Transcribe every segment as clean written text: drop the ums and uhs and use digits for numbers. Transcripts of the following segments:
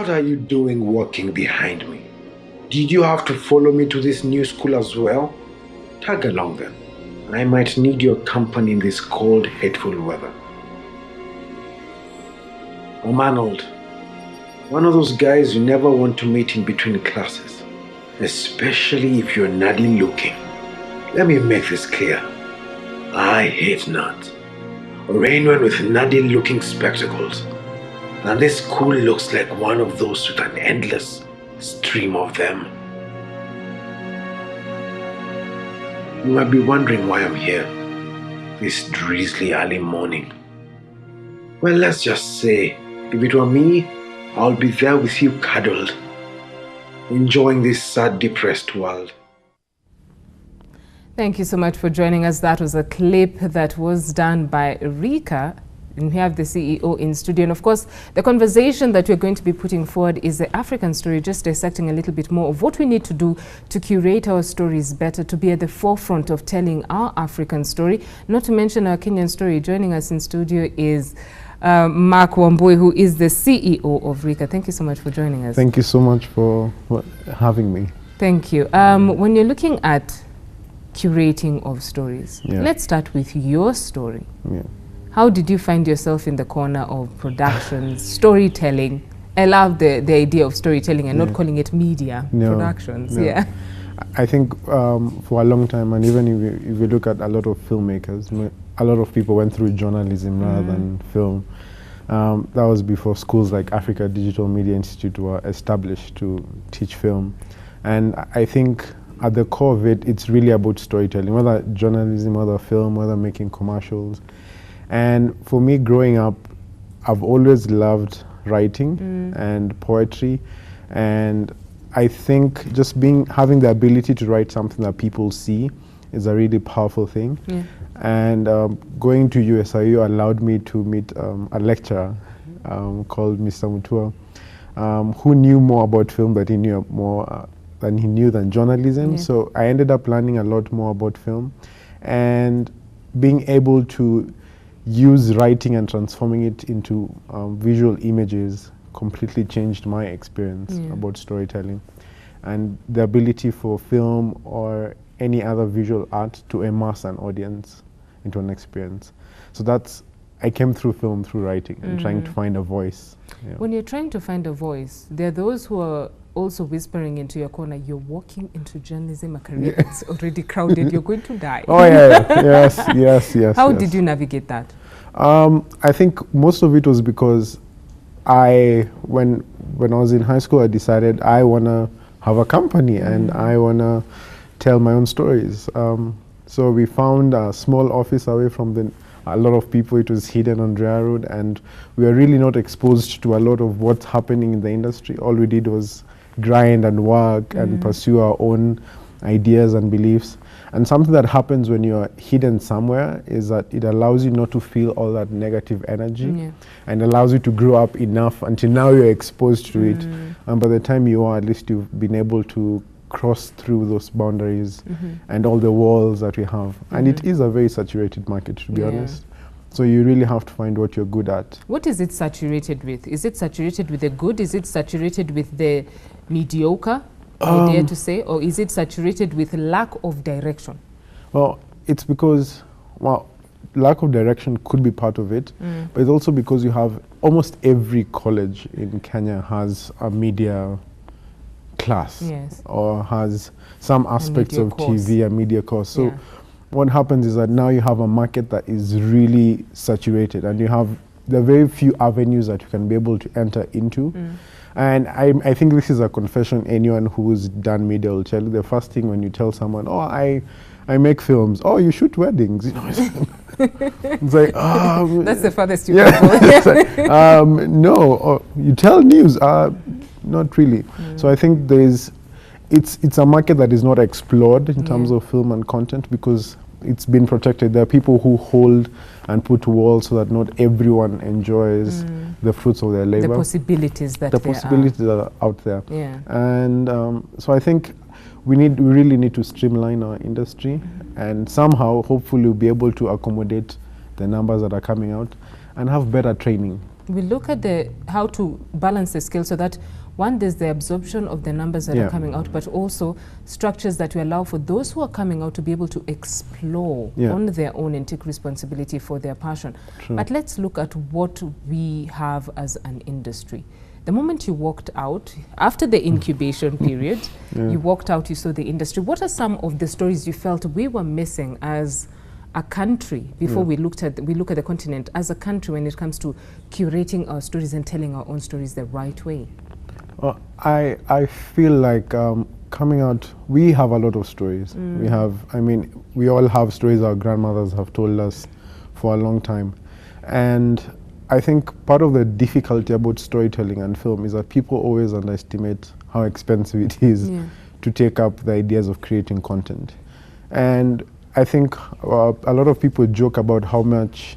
What are you doing walking behind me? Did you have to follow me to this new school as well? Tag along then. I might need your company in this cold, hateful weather. I'm Arnold. One of those guys you never want to meet in between classes. Especially if you're nerdy looking. Let me make this clear. I hate nerds. Or anyone with nerdy looking spectacles. And this school looks like one of those with an endless stream of them. You might be wondering why I'm here this drizzly early morning. Well, let's just say, if it were me, I'll be there with you cuddled, enjoying this sad, depressed world. Thank you so much for joining us. That was a clip that was done by Rika. And we have the CEO in studio. And of course, the conversation that we're going to be putting forward is the African story, just dissecting a little bit more of what we need to do to curate our stories better, to be at the forefront of telling our African story, not to mention our Kenyan story. Joining us in studio is Mark Wambui, who is the CEO of Rika. Thank you so much for joining us. Thank you so much for having me. Thank you. When you're looking at curating of stories, let's start with your story. How did you find yourself in the corner of production, storytelling? I love the idea of storytelling and not calling it media productions. I think for a long time, and even if you look at a lot of filmmakers, a lot of people went through journalism rather than film. That was before schools like Africa Digital Media Institute were established to teach film. And I think at the core of it, it's really about storytelling, whether journalism, whether film, whether making commercials. And for me, growing up, I've always loved writing and poetry. And I think just having the ability to write something that people see is a really powerful thing. And going to USIU allowed me to meet a lecturer called Mr. Mutua, who knew more about film than he knew than journalism. So I ended up learning a lot more about film, and being able to use writing and transforming it into visual images completely changed my experience about storytelling, and the ability for film or any other visual art to immerse an audience into an experience. So I came through film through writing and trying to find a voice. When you're trying to find a voice, there are those who are also whispering into your corner, you're walking into journalism, a career that's already crowded, you're going to die. Oh yes. How did you navigate that? I think most of it was because when I was in high school, I decided I want to have a company and I want to tell my own stories. So we found a small office away from a lot of people. It was hidden on Drea Road, and we were really not exposed to a lot of what's happening in the industry. All we did was grind and work and pursue our own ideas and beliefs. And something that happens when you're hidden somewhere is that it allows you not to feel all that negative energy and allows you to grow up enough until now you're exposed to it. And by the time you are, at least you've been able to cross through those boundaries and all the walls that we have. And it is a very saturated market, to be honest. So you really have to find what you're good at. What is it saturated with? Is it saturated with the good? Is it saturated with the mediocre, I dare to say? Or is it saturated with lack of direction? Well, it's because, lack of direction could be part of it, but it's also because you have almost every college in Kenya has a media class or has some aspects of TV and media course. So what happens is that now you have a market that is really saturated, and there are very few avenues that you can be able to enter into. And I think this is a confession anyone who's done media will tell you. The first thing when you tell someone, oh, I make films. Oh, you shoot weddings. You know, it's like, that's the farthest you can go. It's like, no, you tell news. Not really. So I think it's a market that is not explored in terms of film and content because it's been protected. There are people who hold and put walls so that not everyone enjoys the fruits of their labor. The possibilities that are out there. Yeah. And so I think we really need to streamline our industry and somehow, hopefully, we'll be able to accommodate the numbers that are coming out and have better training We look at how to balance the scale so that one, there's the absorption of the numbers that are coming out, but also structures that will allow for those who are coming out to be able to explore on their own and take responsibility for their passion. True. But let's look at what we have as an industry. The moment you walked out, after the incubation period, you walked out, you saw the industry. What are some of the stories you felt we were missing as a country before we look at the continent as a country when it comes to curating our stories and telling our own stories the right way? I feel like coming out, we have a lot of stories. We have, we all have stories our grandmothers have told us for a long time. And I think part of the difficulty about storytelling and film is that people always underestimate how expensive it is to take up the ideas of creating content. And I think a lot of people joke about how much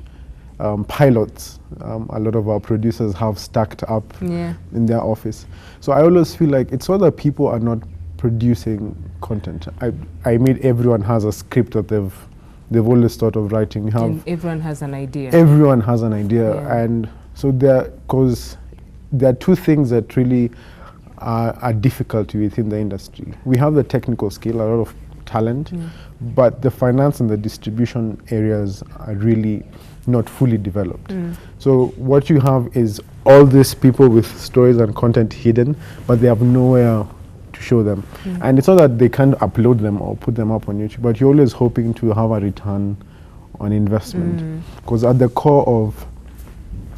pilots a lot of our producers have stacked up in their office. So I always feel like it's not that people are not producing content. I mean, everyone has a script that they've always thought of writing. And everyone has an idea. Everyone has an idea, and so there are two things that really are difficult within the industry. We have the technical skill, a lot of talent, but the finance and the distribution areas are really not fully developed. So what you have is all these people with stories and content hidden, but they have nowhere to show them. And it's not that they can't upload them or put them up on YouTube, but you're always hoping to have a return on investment. Because at the core of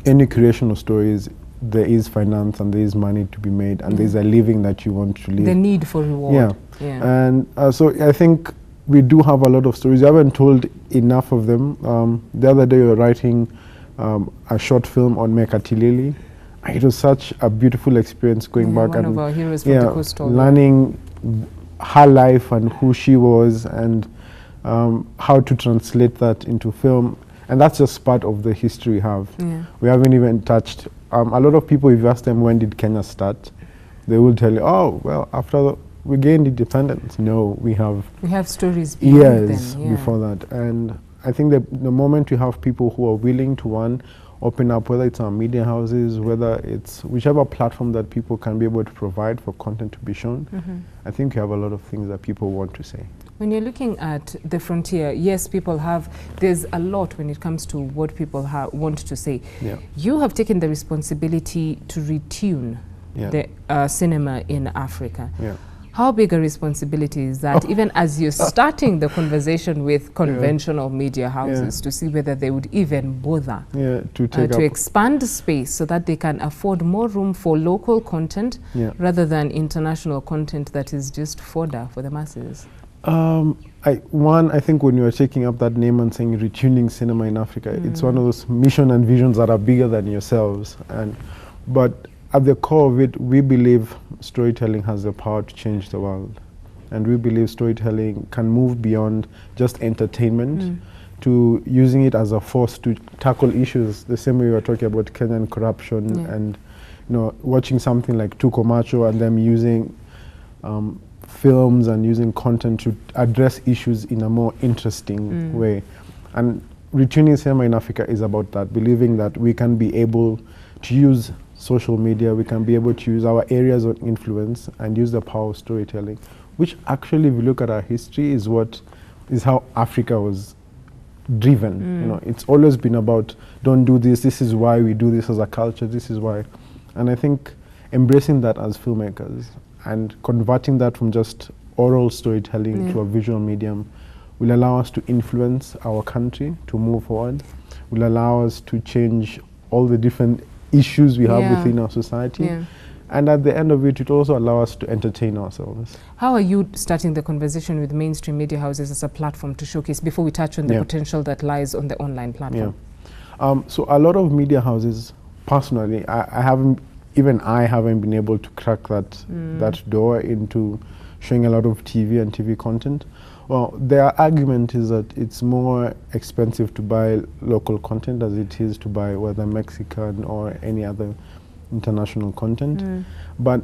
any creation of stories, there is finance and there is money to be made, and there's a living that you want to live. The need for reward. And so I think we do have a lot of stories. We haven't told enough of them. The other day we were writing a short film on Mekatilili. It was such a beautiful experience going back one and of our heroes from the coastal, learning her life and who she was, and how to translate that into film. And that's just part of the history we have. We haven't even touched. A lot of people, if you ask them when did Kenya start, they will tell you, oh, well, after we gained independence. No, we have stories before before that. And I think that the moment you have people who are willing to open up, whether it's our media houses, whether it's whichever platform that people can be able to provide for content to be shown, I think you have a lot of things that people want to say. When you're looking at the frontier, yes, there's a lot when it comes to what people want to say. You have taken the responsibility to retune the cinema in Africa. How big a responsibility is that, even as you're starting the conversation with conventional media houses to see whether they would even bother to expand space so that they can afford more room for local content rather than international content that is just fodder for the masses? I think when you are taking up that name and saying retuning cinema in Africa, it's one of those mission and visions that are bigger than yourselves. But at the core of it, we believe storytelling has the power to change the world. And we believe storytelling can move beyond just entertainment to using it as a force to tackle issues, the same way we were talking about Kenyan corruption and watching something like Tuko Macho and them using films and using content to address issues in a more interesting way. And retuning cinema in Africa is about that, believing that we can be able to use social media, we can be able to use our areas of influence and use the power of storytelling, which actually, if you look at our history, is how Africa was driven. It's always been about, don't do this, this is why we do this as a culture, this is why. And I think embracing that as filmmakers and converting that from just oral storytelling to a visual medium will allow us to influence our country to move forward, will allow us to change all the different issues we have within our society. And at the end of it, it also allows us to entertain ourselves. How are you starting the conversation with mainstream media houses as a platform to showcase, before we touch on the potential that lies on the online platform? So a lot of media houses, personally, I haven't been able to crack that door into showing a lot of TV and TV content. Well, their argument is that it's more expensive to buy local content as it is to buy whether Mexican or any other international content. But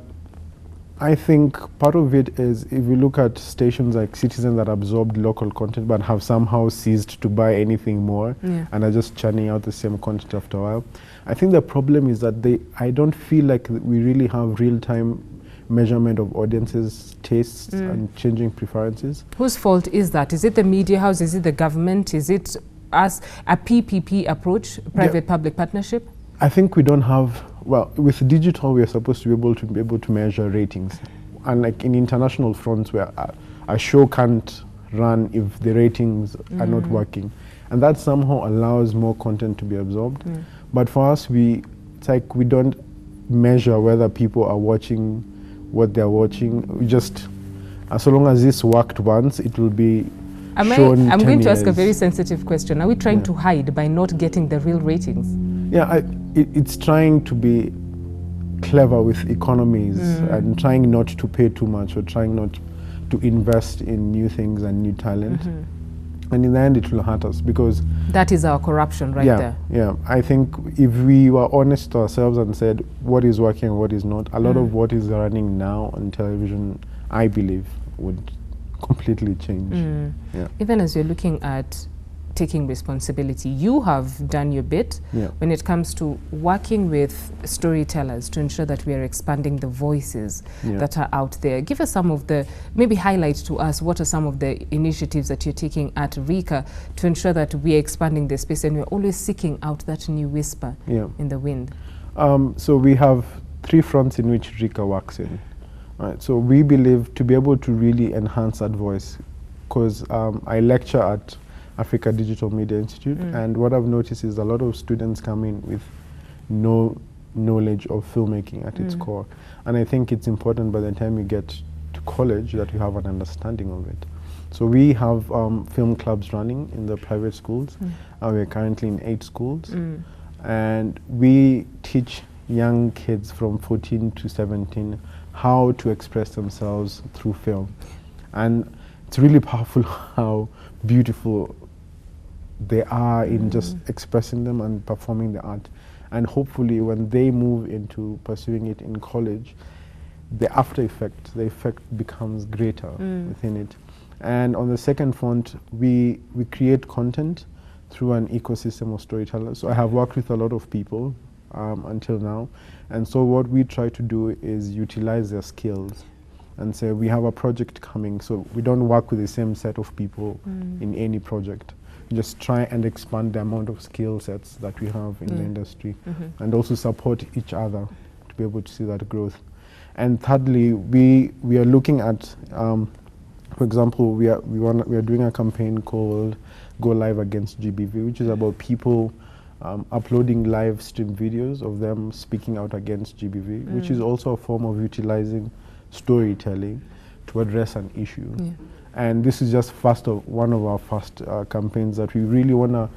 I think part of it is if you look at stations like Citizen that absorbed local content but have somehow ceased to buy anything more and are just churning out the same content after a while. I think the problem is that I don't feel like we really have real-time measurement of audiences' tastes and changing preferences. Whose fault is that? Is it the media house? Is it the government? Is it us? A PPP approach, private-public partnership? I think we don't have, well, with digital, we are supposed to be able to measure ratings. And like in international fronts where a show can't run if the ratings are not working. And that somehow allows more content to be absorbed. But for us, it's like we don't measure whether people are watching what they're watching. We just, so long as this worked once, it will be shown. I'm going to ask a very sensitive question. Are we trying to hide by not getting the real ratings? Yeah, it's trying to be clever with economies and trying not to pay too much or trying not to invest in new things and new talent. And in the end, it will hurt us because... That is our corruption right there. Yeah, I think if we were honest to ourselves and said what is working and what is not, a lot of what is running now on television, I believe, would completely change. Even as you're looking at taking responsibility, you have done your bit when it comes to working with storytellers to ensure that we are expanding the voices that are out there. Give us some of the, maybe highlight to us, what are some of the initiatives that you're taking at RICA to ensure that we are expanding the space and we're always seeking out that new whisper in the wind? So we have 3 fronts in which RICA works in. Right, so we believe to be able to really enhance that voice, because I lecture at Africa Digital Media Institute, and what I've noticed is a lot of students come in with no knowledge of filmmaking at its core, and I think it's important by the time you get to college that you have an understanding of it. So we have film clubs running in the private schools. We're currently in 8 schools, and we teach young kids from 14 to 17 how to express themselves through film, and it's really powerful how beautiful they are in just expressing them and performing the art. And hopefully when they move into pursuing it in college, the after effect, the effect becomes greater within it. And on the second front, we create content through an ecosystem of storytellers. So I have worked with a lot of people until now. And so what we try to do is utilize their skills and say, we have a project coming, so we don't work with the same set of people in any project. We just try and expand the amount of skill sets that we have in the industry and also support each other to be able to see that growth. And thirdly, we are looking at, for example, we are doing a campaign called Go Live Against GBV, which is about people uploading live stream videos of them speaking out against GBV, which is also a form of utilizing storytelling to address an issue. And this is just one of our first campaigns that we really want to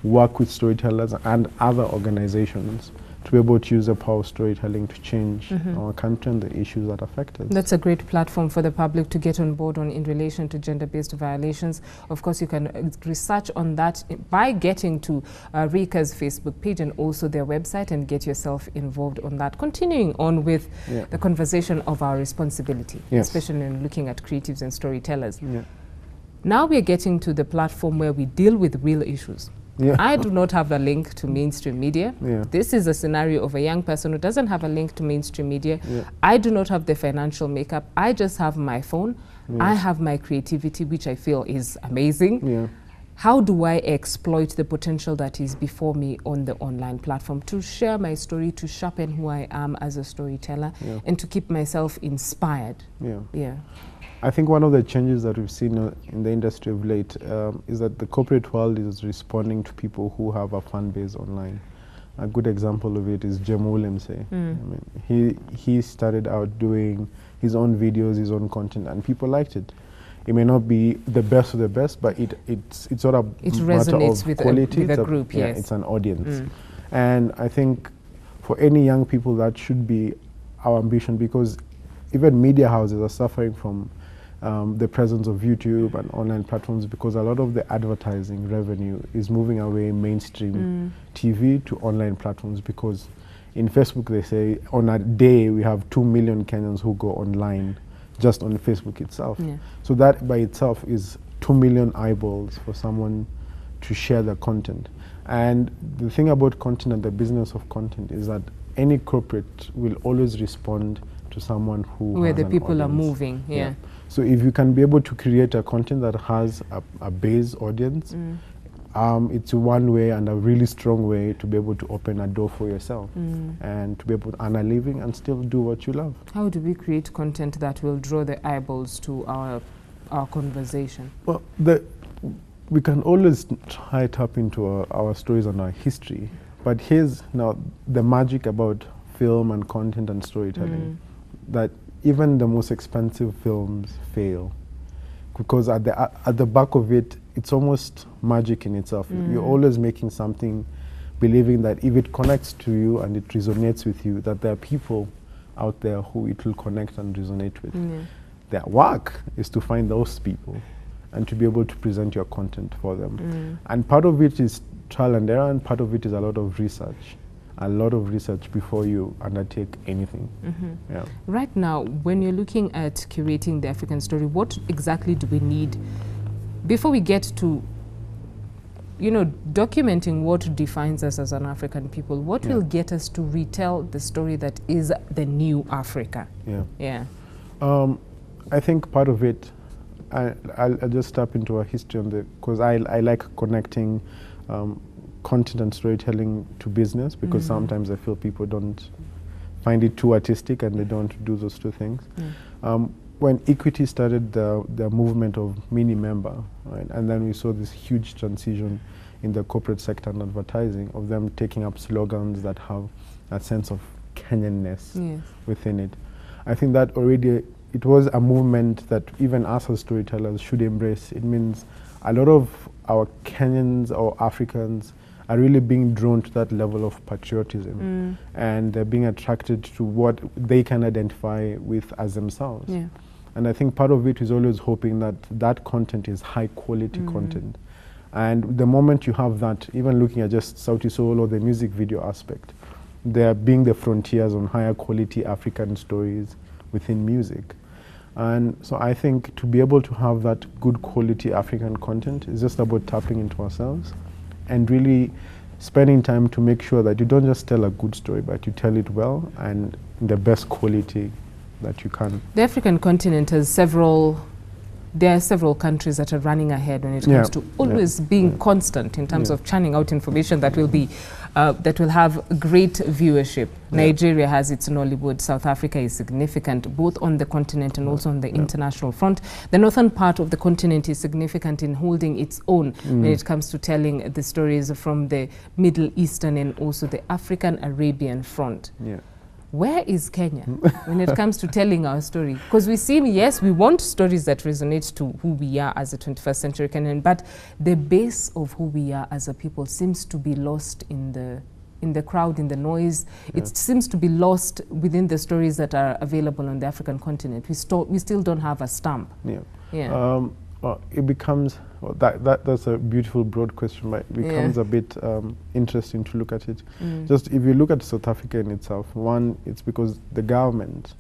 work with storytellers and other organizations to be able to use the power of storytelling to change our country and the issues that affect us. That's a great platform for the public to get on board on in relation to gender-based violations. Of course, you can research on that by getting to RICA's Facebook page and also their website and get yourself involved on that. Continuing on with the conversation of our responsibility, especially in looking at creatives and storytellers. Now we're getting to the platform where we deal with real issues. I do not have a link to mainstream media. This is a scenario of a young person who doesn't have a link to mainstream media. I do not have the financial makeup. I just have my phone. I have my creativity, which I feel is amazing. How do I exploit the potential that is before me on the online platform to share my story, to sharpen who I am as a storyteller, and to keep myself inspired? I think one of the changes that we've seen in the industry of late is that the corporate world is responding to people who have a fan base online. A good example of it is Jem Willemse. I mean, he started out doing his own videos, his own content, and people liked it. It may not be the best of the best, but it's sort of matter of with quality. With a group, it's an audience. And I think for any young people, that should be our ambition, because even media houses are suffering from the presence of YouTube and online platforms, because a lot of the advertising revenue is moving away mainstream TV to online platforms, because In Facebook, they say on a day we have 2 million Kenyans who go online just on Facebook itself. Yeah. So that by itself is 2 million eyeballs for someone to share the content. And the thing about content and the business of content is that any corporate will always respond to someone who where has the an people are audience. moving. Yeah. So if you can be able to create a content that has a base audience, it's one way and a really strong way to be able to open a door for yourself and to be able to earn a living and still do what you love. How do we create content that will draw the eyeballs to our conversation? Well, we can always try tap into our stories and our history, but here's now the magic about film and content and storytelling, that even the most expensive films fail, because at the back of it, it's almost magic in itself. You're always making something, believing that if it connects to you and it resonates with you, that there are people out there who it will connect and resonate with. Their work is to find those people and to be able to present your content for them. And part of it is trial and error, and part of it is a lot of research. A lot of research before you undertake anything. Yeah. Right now, when you're looking at curating the African story, what exactly do we need before we get to, you know, documenting what defines us as an African people? What will get us to retell the story that is the new Africa? Yeah. I think part of it, I'll just tap into our history on because I like connecting content and storytelling to business, because sometimes I feel people don't find it too artistic and they don't do those two things. When Equity started the movement of mini member, right, and then we saw this huge transition in the corporate sector and advertising of them taking up slogans that have a sense of Kenyanness within it. I think that already it was a movement that even us as storytellers should embrace. It means a lot of our Kenyans or Africans are really being drawn to that level of patriotism, and they're being attracted to what they can identify with as themselves. And I think part of it is always hoping that that content is high quality content. And the moment you have that, even looking at just Sauti Sol or the music video aspect, they're being the frontiers on higher quality African stories within music. And so I think to be able to have that good quality African content is just about tapping into ourselves and really spending time to make sure that you don't just tell a good story, but you tell it well and in the best quality that you can. The African continent has there are several countries that are running ahead when it comes to always being constant in terms of churning out information that will be that will have great viewership. Nigeria has its Nollywood. South Africa is significant both on the continent and also on the international front. The northern part of the continent is significant in holding its own when it comes to telling the stories from the Middle Eastern and also the African Arabian front. Where is Kenya when it comes to telling our story? Because we want stories that resonate to who we are as a 21st century Kenyan, but the base of who we are as a people seems to be lost in the crowd, in the noise. It seems to be lost within the stories that are available on the African continent. We still don't have a stamp. It becomes, that's a beautiful broad question, but it becomes a bit interesting to look at it. Just if you look at South Africa in itself, one, it's because the government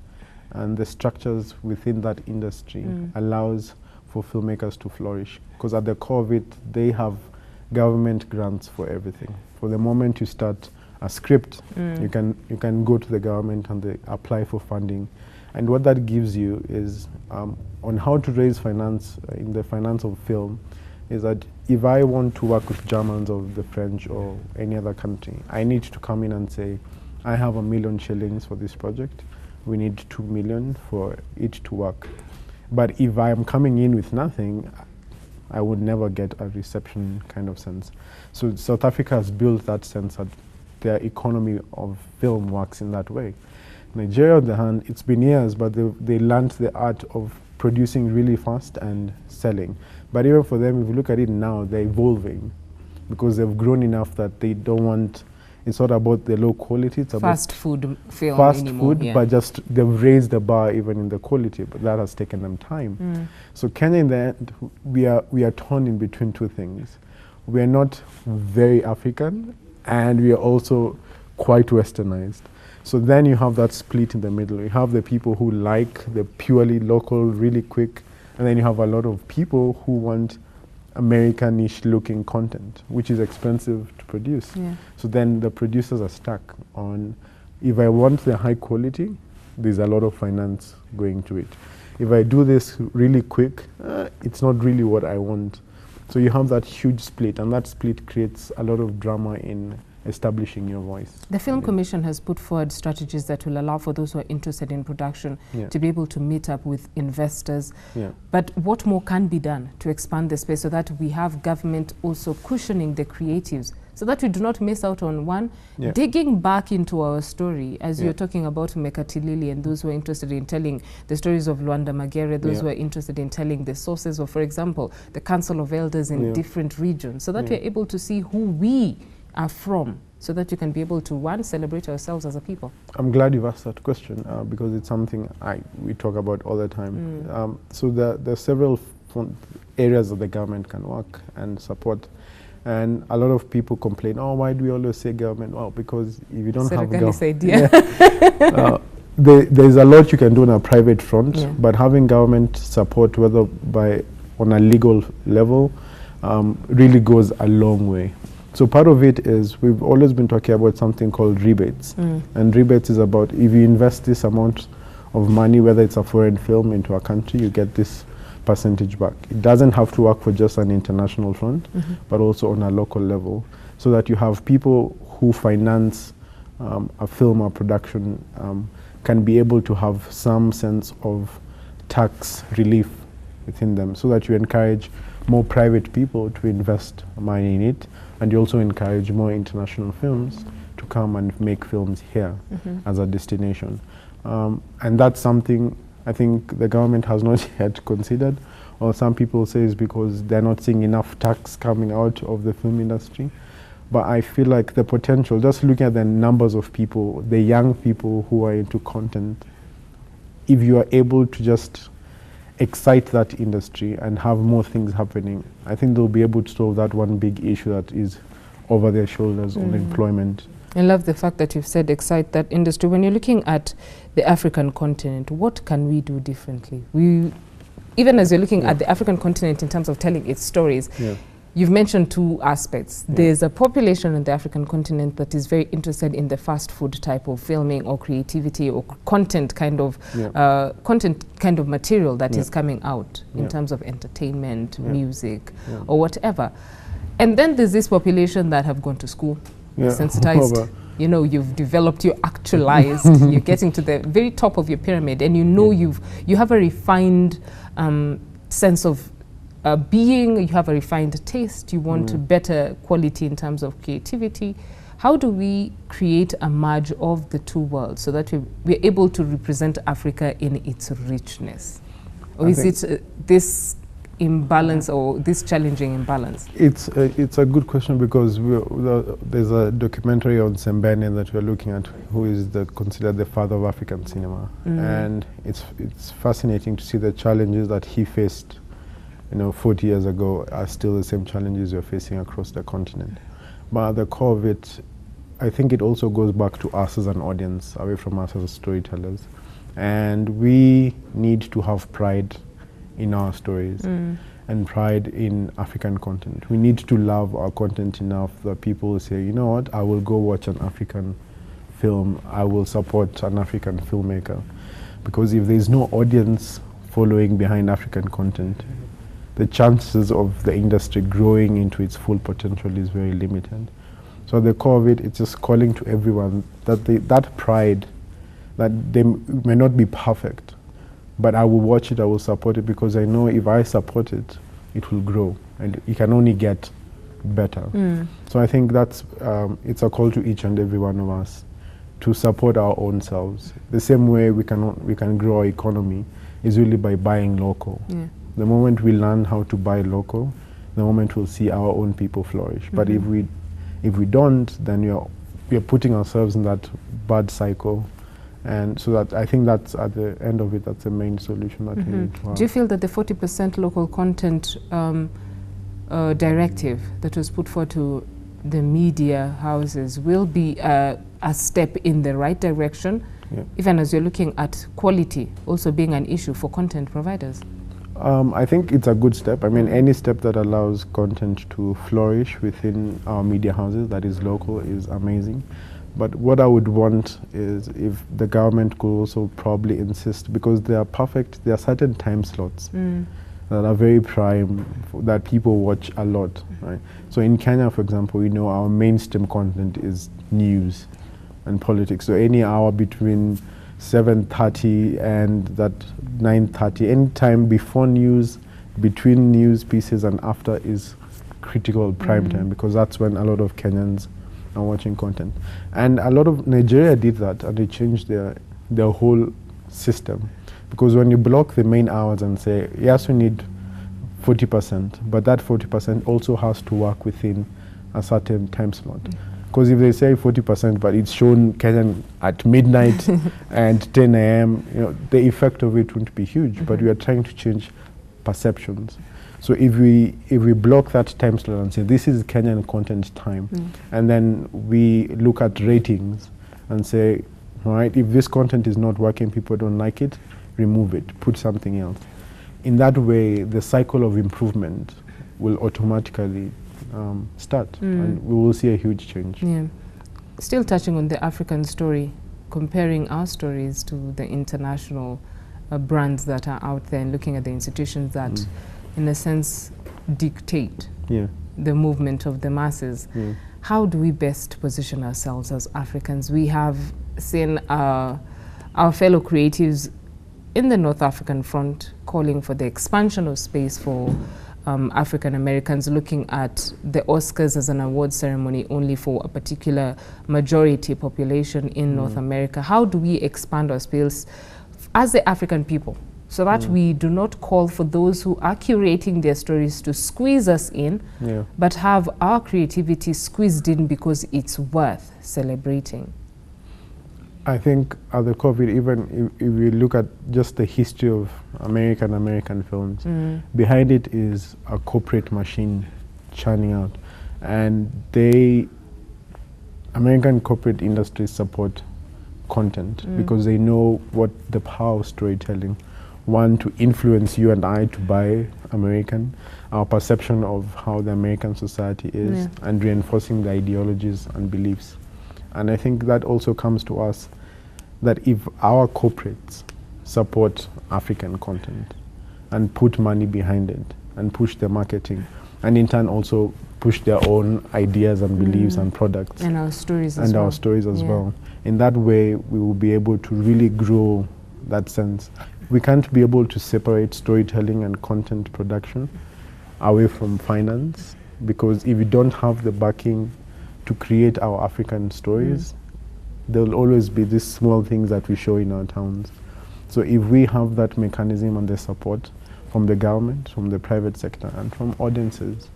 and the structures within that industry allows for filmmakers to flourish. Because at the core of it, they have government grants for everything. For the moment you start a script, you can go to the government and they apply for funding. And what that gives you is on how to raise finance in the finance of film is that if I want to work with Germans or the French or any other country, I need to come in and say, I have $1 million shillings for this project. We need 2 million for it to work. But if I am coming in with nothing, I would never get a reception kind of sense. So South Africa has built that sense that their economy of film works in that way. Nigeria, on the hand, it's been years, but they learned the art of producing really fast and selling. But even for them, if you look at it now, they're evolving because they've grown enough that they don't want, it's not about the low quality, it's about fast food film fast anymore, food, but just they've raised the bar even in the quality, but that has taken them time. So Kenya, in the end, we are torn in between two things. We are not very African, and we are also quite westernized. So then you have that split in the middle. You have the people who like the purely local, really quick, and then you have a lot of people who want American-ish looking content, which is expensive to produce. Yeah. So then the producers are stuck on, if I want the high quality, there's a lot of finance going to it. If I do this really quick, it's not really what I want. So you have that huge split, and that split creates a lot of drama in establishing your voice. The Film Commission has put forward strategies that will allow for those who are interested in production to be able to meet up with investors. But what more can be done to expand the space so that we have government also cushioning the creatives, so that we do not miss out on one, digging back into our story, as you're talking about Mekatilili and those who are interested in telling the stories of Luanda Magere, those who are interested in telling the sources of, for example, the Council of Elders in different regions, so that we're able to see who we are from, so that you can be able to, one, celebrate ourselves as a people. I'm glad you've asked that question because it's something we talk about all the time. So there are several areas that the government can work and support. And a lot of people complain, oh, why do we always say government? Well, because if you don't have government, there's a lot you can do on a private front, but having government support, whether on a legal level, really goes a long way. So part of it is we've always been talking about something called rebates. And rebates is about if you invest this amount of money, whether it's a foreign film into a country, you get this percentage back. It doesn't have to work for just an international front, but also on a local level, so that you have people who finance a film or production can be able to have some sense of tax relief within them, so that you encourage more private people to invest money in it, and you also encourage more international films to come and make films here as a destination. And that's something I think the government has not yet considered, or some people say it's because they're not seeing enough tax coming out of the film industry. But I feel like the potential, just looking at the numbers of people, the young people who are into content, if you are able to just excite that industry and have more things happening, I think they'll be able to solve that one big issue that is over their shoulders on employment. I love the fact that you've said excite that industry. When you're looking at the African continent, what can we do differently? Even as you're looking at the African continent in terms of telling its stories, you've mentioned two aspects. There's a population on the African continent that is very interested in the fast food type of filming or creativity or content kind of material that is coming out in terms of entertainment, music, or whatever. And then there's this population that have gone to school, sensitized. You know, you've developed, you're actualized, you're getting to the very top of your pyramid, and you know you have a refined sense of being, you have a refined taste, you want better quality in terms of creativity. How do we create a merge of the two worlds so that we're able to represent Africa in its richness? Or is it this imbalance or this challenging imbalance? It's a good question, because there's a documentary on Sembene that we're looking at, who is considered the father of African cinema. And it's fascinating to see the challenges that he faced 40 years ago are still the same challenges you're facing across the continent. But at the core of it, I think it also goes back to us as an audience, away from us as storytellers. And we need to have pride in our stories and pride in African content. We need to love our content enough that people will say, you know what, I will go watch an African film, I will support an African filmmaker. Because if there's no audience following behind African content, the chances of the industry growing into its full potential is very limited. So at the core of it, it's just calling to everyone that that pride, that they may not be perfect, but I will watch it, I will support it, because I know if I support it, it will grow, and it can only get better. So I think that's it's a call to each and every one of us to support our own selves. The same way we can grow our economy is really by buying local. The moment we learn how to buy local, the moment we'll see our own people flourish. But if we don't, then we are putting ourselves in that bad cycle. And so that I think that's at the end of it, that's the main solution that we need to have. Do you feel that the 40% local content directive that was put forward to the media houses will be a a step in the right direction, even as you're looking at quality also being an issue for content providers? I think it's a good step. I mean, any step that allows content to flourish within our media houses that is local is amazing. But what I would want is if the government could also probably insist, because there are certain time slots that are very prime, that people watch a lot, right? So in Kenya, for example, we know our mainstream content is news and politics. So any hour between 7:30 and that 9:30, any time before news, between news pieces and after is critical prime time, because that's when a lot of Kenyans are watching content. And a lot of Nigeria did that, and they changed their whole system. Because when you block the main hours and say, yes, we need 40%, but that 40% also has to work within a certain time slot. Because if they say 40%, but it's shown Kenyan at midnight and 10 a.m., the effect of it won't be huge. But we are trying to change perceptions. So if we block that time slot and say this is Kenyan content time, and then we look at ratings and say, all right, if this content is not working, people don't like it, remove it, put something else. In that way, the cycle of improvement will automatically start, and we will see a huge change. Yeah. Still touching on the African story, comparing our stories to the international brands that are out there, and looking at the institutions that, in a sense, dictate the movement of the masses. How do we best position ourselves as Africans? We have seen our fellow creatives in the North African front calling for the expansion of space for African Americans, looking at the Oscars as an award ceremony only for a particular majority population in North America. How do we expand our space as the African people, so that we do not call for those who are curating their stories to squeeze us in, but have our creativity squeezed in because it's worth celebrating? I think at the COVID, even if we look at just the history of American films, behind it is a corporate machine churning out. And American corporate industries support content because they know what the power of storytelling. One, to influence you and I to buy American, our perception of how the American society is, and reinforcing the ideologies and beliefs. And I think that also comes to us, that if our corporates support African content and put money behind it and push their marketing, and in turn also push their own ideas and beliefs and products. And our stories as and well. our stories as well. In that way, we will be able to really grow that sense. We can't be able to separate storytelling and content production away from finance, because if we don't have the backing to create our African stories, there will always be these small things that we show in our towns. So if we have that mechanism and the support from the government, from the private sector, and from audiences,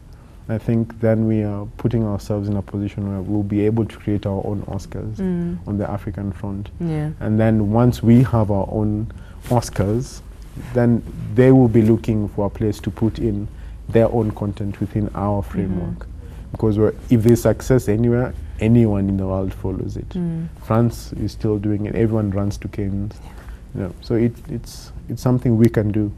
I think then we are putting ourselves in a position where we'll be able to create our own Oscars on the African front. And then once we have our own Oscars, then they will be looking for a place to put in their own content within our framework. Because if there's success anywhere, anyone in the world follows it. France is still doing it. Everyone runs to Cannes. So it's something we can do,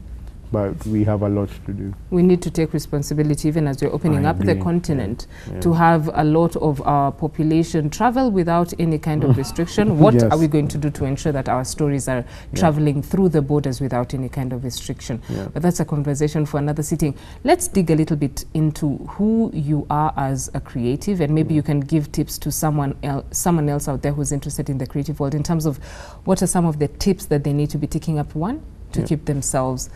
but we have a lot to do. We need to take responsibility, even as we're opening up the continent, to have a lot of our population travel without any kind of restriction. What are we going to do to ensure that our stories are traveling through the borders without any kind of restriction? But that's a conversation for another sitting. Let's dig a little bit into who you are as a creative, and maybe you can give tips to someone else out there who's interested in the creative world in terms of what are some of the tips that they need to be taking up, one, to keep themselves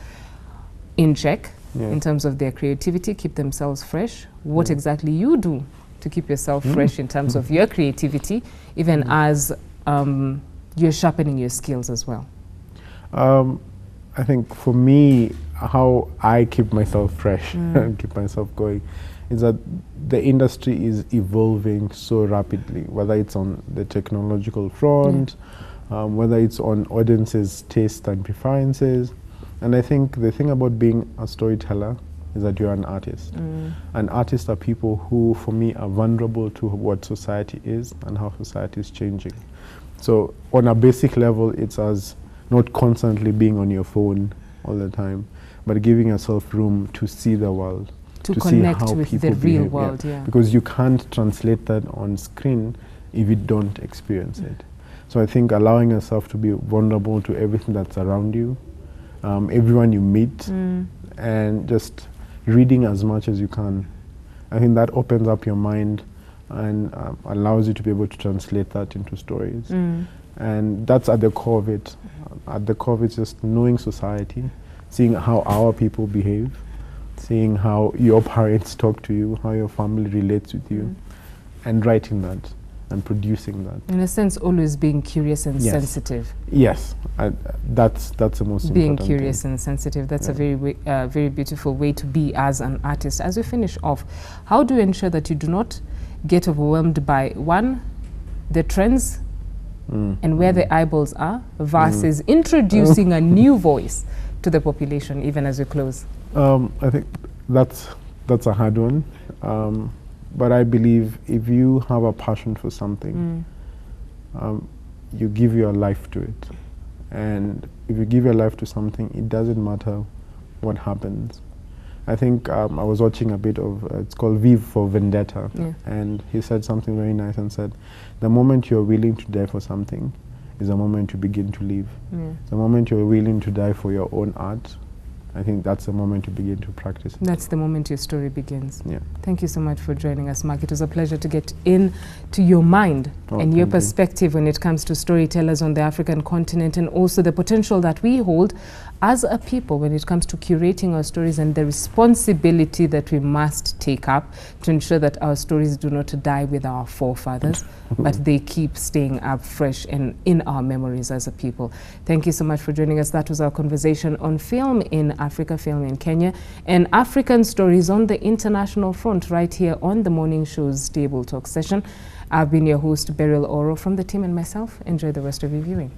in check in terms of their creativity, keep themselves fresh. What exactly you do to keep yourself fresh in terms of your creativity, even as you're sharpening your skills as well? I think for me, how I keep myself fresh and keep myself going is that the industry is evolving so rapidly, whether it's on the technological front, whether it's on audiences' taste and preferences. And I think the thing about being a storyteller is that you're an artist. And artists are people who, for me, are vulnerable to what society is and how society is changing. So on a basic level, it's as not constantly being on your phone all the time, but giving yourself room to see the world, to see connect how with people the real behave, world, yeah. Because you can't translate that on screen if you don't experience it. So I think allowing yourself to be vulnerable to everything that's around you, everyone you meet, and just reading as much as you can. I think that opens up your mind and allows you to be able to translate that into stories. And that's at the core of it. At the core of it, just knowing society, seeing how our people behave, seeing how your parents talk to you, how your family relates with you, and writing that and producing that. In a sense, always being curious and sensitive. Yes, that's the most important Being curious thing. and sensitive, that's a very beautiful way to be as an artist. As we finish off, how do you ensure that you do not get overwhelmed by, one, the trends and where the eyeballs are, versus introducing a new voice to the population, even as we close? I think that's a hard one. But I believe if you have a passion for something, you give your life to it. And if you give your life to something, it doesn't matter what happens. I think I was watching a bit of, it's called V for Vendetta. And he said something very nice and said, the moment you're willing to die for something is the moment you begin to live. The moment you're willing to die for your own art, I think that's the moment you begin to practice it. That's the moment your story begins. Yeah. Thank you so much for joining us, Mark. It was a pleasure to get into your mind and your perspective when it comes to storytellers on the African continent, and also the potential that we hold as a people when it comes to curating our stories and the responsibility that we must take up to ensure that our stories do not die with our forefathers, but they keep staying up fresh and in our memories as a people. Thank you so much for joining us. That was our conversation on film in Africa, film in Kenya, and African stories on the international front right here on the morning show's Table Talk session. I've been your host, Beryl Oro, from the team and myself. Enjoy the rest of your viewing.